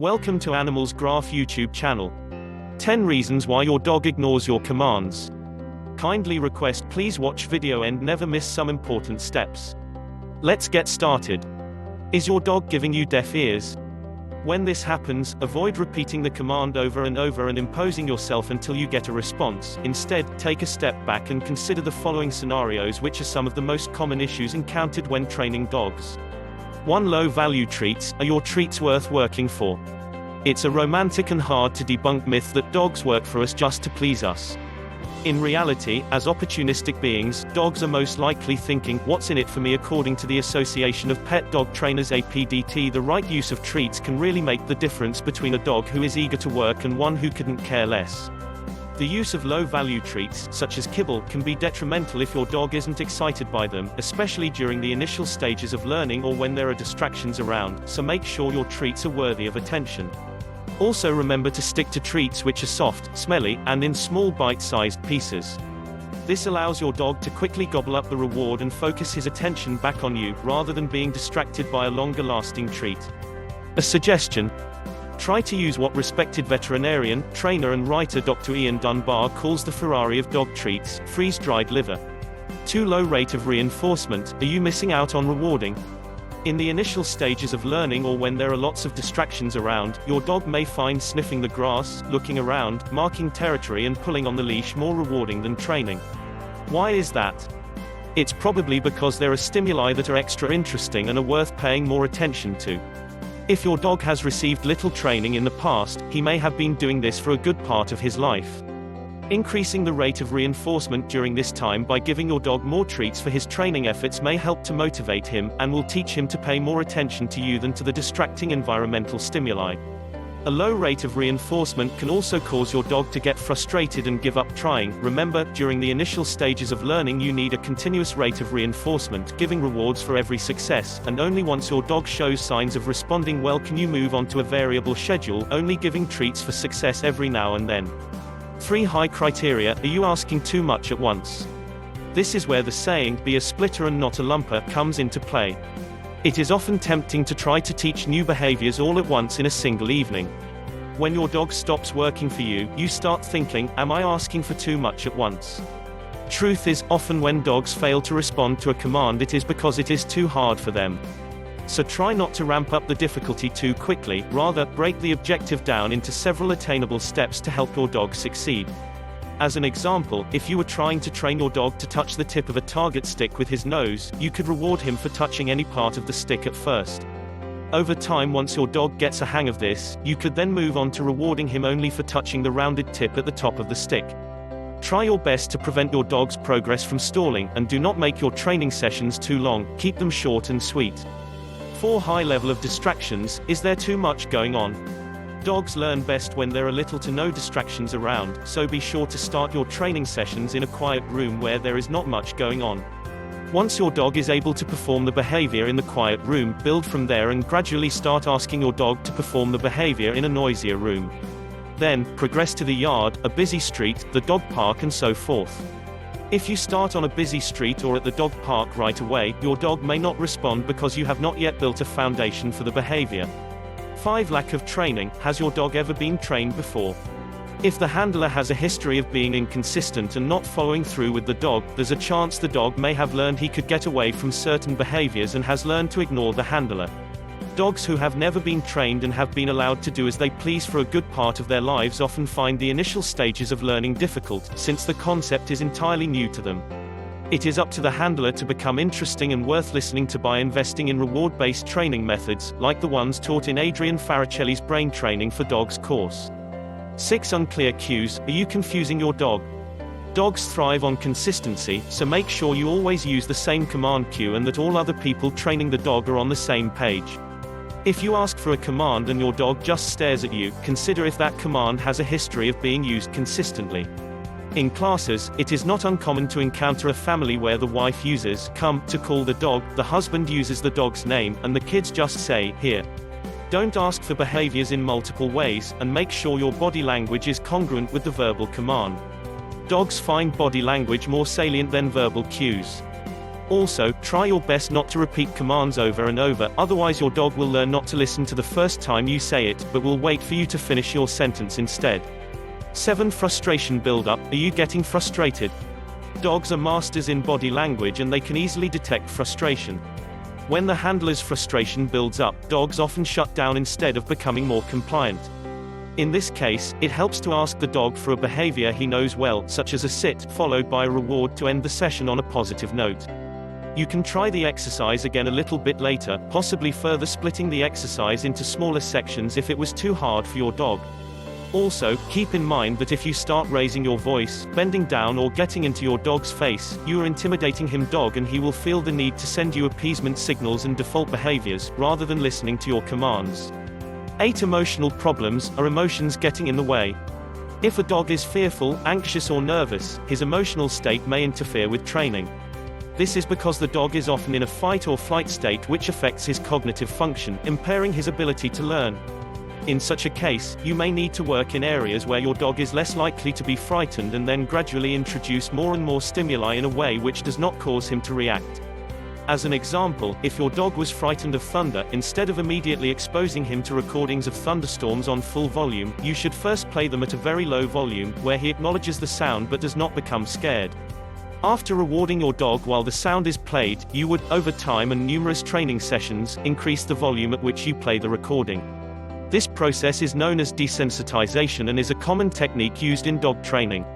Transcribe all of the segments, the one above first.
Welcome to Animals Graph YouTube channel. 10 reasons why your dog ignores your commands. Kindly request please watch video and never miss some important steps. Let's get started. Is your dog giving you deaf ears? When this happens, avoid repeating the command over and over and imposing yourself until you get a response. Instead, take a step back and consider the following scenarios, which are some of the most common issues encountered when training dogs. 1. Low-value treats. Are your treats worth working for? It's a romantic and hard to debunk myth that dogs work for us just to please us. In reality, as opportunistic beings, dogs are most likely thinking, what's in it for me? According to the Association of Pet Dog Trainers APDT, the right use of treats can really make the difference between a dog who is eager to work and one who couldn't care less. The use of low-value treats, such as kibble, can be detrimental if your dog isn't excited by them, especially during the initial stages of learning or when there are distractions around, so make sure your treats are worthy of attention. Also remember to stick to treats which are soft, smelly, and in small bite-sized pieces. This allows your dog to quickly gobble up the reward and focus his attention back on you, rather than being distracted by a longer-lasting treat. A suggestion: try to use what respected veterinarian, trainer and writer Dr. Ian Dunbar calls the Ferrari of dog treats, freeze-dried liver. 2. Low rate of reinforcement. Are you missing out on rewarding? In the initial stages of learning or when there are lots of distractions around, your dog may find sniffing the grass, looking around, marking territory and pulling on the leash more rewarding than training. Why is that? It's probably because there are stimuli that are extra interesting and are worth paying more attention to. If your dog has received little training in the past, he may have been doing this for a good part of his life. Increasing the rate of reinforcement during this time by giving your dog more treats for his training efforts may help to motivate him, and will teach him to pay more attention to you than to the distracting environmental stimuli. A low rate of reinforcement can also cause your dog to get frustrated and give up trying. Remember, during the initial stages of learning you need a continuous rate of reinforcement, giving rewards for every success, and only once your dog shows signs of responding well can you move on to a variable schedule, only giving treats for success every now and then. 3. High criteria. Are you asking too much at once? This is where the saying, be a splitter and not a lumper, comes into play. It is often tempting to try to teach new behaviors all at once in a single evening. When your dog stops working for you, you start thinking, am I asking for too much at once? Truth is, often when dogs fail to respond to a command it is because it is too hard for them. So try not to ramp up the difficulty too quickly, rather, break the objective down into several attainable steps to help your dog succeed. As an example, if you were trying to train your dog to touch the tip of a target stick with his nose, you could reward him for touching any part of the stick at first. Over time, once your dog gets a hang of this, you could then move on to rewarding him only for touching the rounded tip at the top of the stick. Try your best to prevent your dog's progress from stalling, and do not make your training sessions too long, keep them short and sweet. 4. High level of distractions. Is there too much going on? Dogs learn best when there are little to no distractions around, so be sure to start your training sessions in a quiet room where there is not much going on. Once your dog is able to perform the behavior in the quiet room, build from there and gradually start asking your dog to perform the behavior in a noisier room. Then, progress to the yard, a busy street, the dog park and so forth. If you start on a busy street or at the dog park right away, your dog may not respond because you have not yet built a foundation for the behavior. 5. Lack of training. Has your dog ever been trained before? If the handler has a history of being inconsistent and not following through with the dog, there's a chance the dog may have learned he could get away from certain behaviors and has learned to ignore the handler. Dogs who have never been trained and have been allowed to do as they please for a good part of their lives often find the initial stages of learning difficult, since the concept is entirely new to them. It is up to the handler to become interesting and worth listening to by investing in reward-based training methods, like the ones taught in Adrian Faracelli's Brain Training for Dogs course. 6. Unclear cues. Are you confusing your dog? Dogs thrive on consistency, so make sure you always use the same command cue and that all other people training the dog are on the same page. If you ask for a command and your dog just stares at you, consider if that command has a history of being used consistently. In classes, it is not uncommon to encounter a family where the wife uses "come" to call the dog, the husband uses the dog's name, and the kids just say "here." Don't ask for behaviors in multiple ways, and make sure your body language is congruent with the verbal command. Dogs find body language more salient than verbal cues. Also, try your best not to repeat commands over and over, otherwise your dog will learn not to listen to the first time you say it, but will wait for you to finish your sentence instead. 7. Frustration buildup. Are you getting frustrated? Dogs are masters in body language and they can easily detect frustration. When the handler's frustration builds up, dogs often shut down instead of becoming more compliant. In this case, it helps to ask the dog for a behavior he knows well, such as a sit, followed by a reward to end the session on a positive note. You can try the exercise again a little bit later, possibly further splitting the exercise into smaller sections if it was too hard for your dog. Also, keep in mind that if you start raising your voice, bending down or getting into your dog's face, you are intimidating him dog and he will feel the need to send you appeasement signals and default behaviors, rather than listening to your commands. 8. Emotional problems. Are emotions getting in the way? If a dog is fearful, anxious or nervous, his emotional state may interfere with training. This is because the dog is often in a fight or flight state which affects his cognitive function, impairing his ability to learn. In such a case, you may need to work in areas where your dog is less likely to be frightened and then gradually introduce more and more stimuli in a way which does not cause him to react. As an example, if your dog was frightened of thunder, instead of immediately exposing him to recordings of thunderstorms on full volume, you should first play them at a very low volume, where he acknowledges the sound but does not become scared. After rewarding your dog while the sound is played, you would, over time and numerous training sessions, increase the volume at which you play the recording. This process is known as desensitization and is a common technique used in dog training.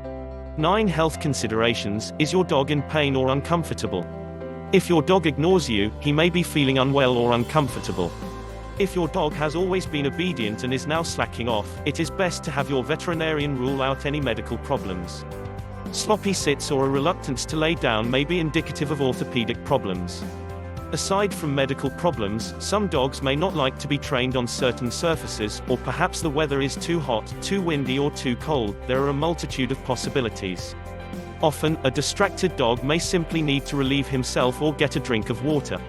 9. Health considerations. Is your dog in pain or uncomfortable? If your dog ignores you, he may be feeling unwell or uncomfortable. If your dog has always been obedient and is now slacking off, it is best to have your veterinarian rule out any medical problems. Sloppy sits or a reluctance to lay down may be indicative of orthopedic problems. Aside from medical problems, some dogs may not like to be trained on certain surfaces, or perhaps the weather is too hot, too windy or too cold. There are a multitude of possibilities. Often, a distracted dog may simply need to relieve himself or get a drink of water.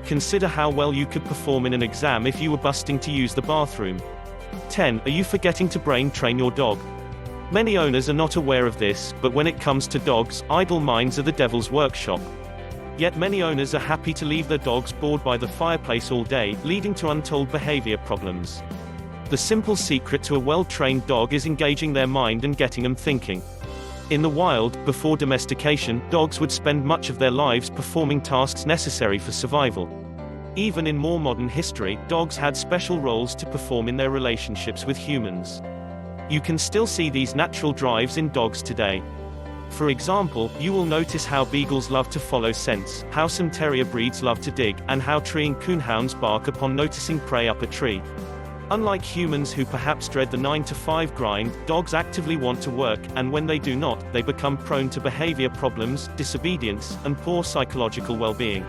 Consider how well you could perform in an exam if you were busting to use the bathroom. 10. Are you forgetting to brain train your dog? Many owners are not aware of this, but when it comes to dogs, idle minds are the devil's workshop. Yet many owners are happy to leave their dogs bored by the fireplace all day, leading to untold behavior problems. The simple secret to a well-trained dog is engaging their mind and getting them thinking. In the wild, before domestication, dogs would spend much of their lives performing tasks necessary for survival. Even in more modern history, dogs had special roles to perform in their relationships with humans. You can still see these natural drives in dogs today. For example, you will notice how beagles love to follow scents, how some terrier breeds love to dig, and how treeing coonhounds bark upon noticing prey up a tree. Unlike humans who perhaps dread the 9-to-5 grind, dogs actively want to work, and when they do not, they become prone to behavior problems, disobedience, and poor psychological well-being.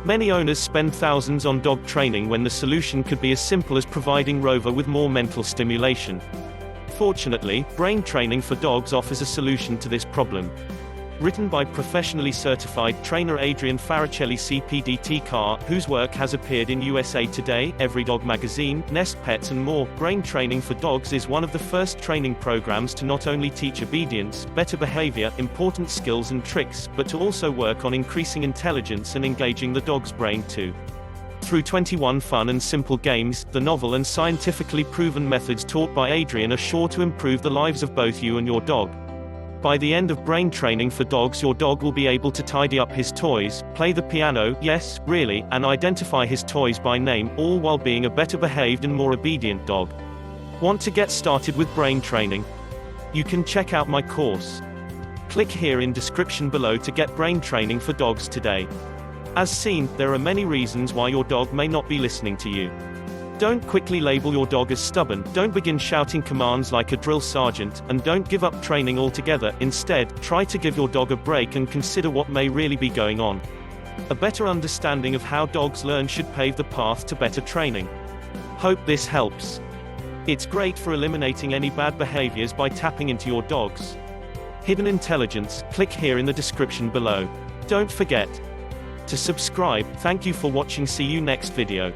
Many owners spend thousands on dog training when the solution could be as simple as providing Rover with more mental stimulation. Fortunately, brain training for dogs offers a solution to this problem. Written by professionally certified trainer Adrian Faricelli CPDT Car, whose work has appeared in USA Today, Every Dog Magazine, Nest Pets and more, brain training for dogs is one of the first training programs to not only teach obedience, better behavior, important skills and tricks, but to also work on increasing intelligence and engaging the dog's brain too. Through 21 fun and simple games, the novel and scientifically proven methods taught by Adrian are sure to improve the lives of both you and your dog. By the end of brain training for dogs, your dog will be able to tidy up his toys, play the piano, yes, really, and identify his toys by name, all while being a better behaved and more obedient dog. Want to get started with brain training? You can check out my course. Click here in description below to get brain training for dogs today. As seen, there are many reasons why your dog may not be listening to you. Don't quickly label your dog as stubborn, don't begin shouting commands like a drill sergeant, and don't give up training altogether. Instead, try to give your dog a break and consider what may really be going on. A better understanding of how dogs learn should pave the path to better training. Hope this helps. It's great for eliminating any bad behaviors by tapping into your dog's hidden intelligence. Click here in the description below. Don't forget to subscribe. Thank you for watching. See you next video.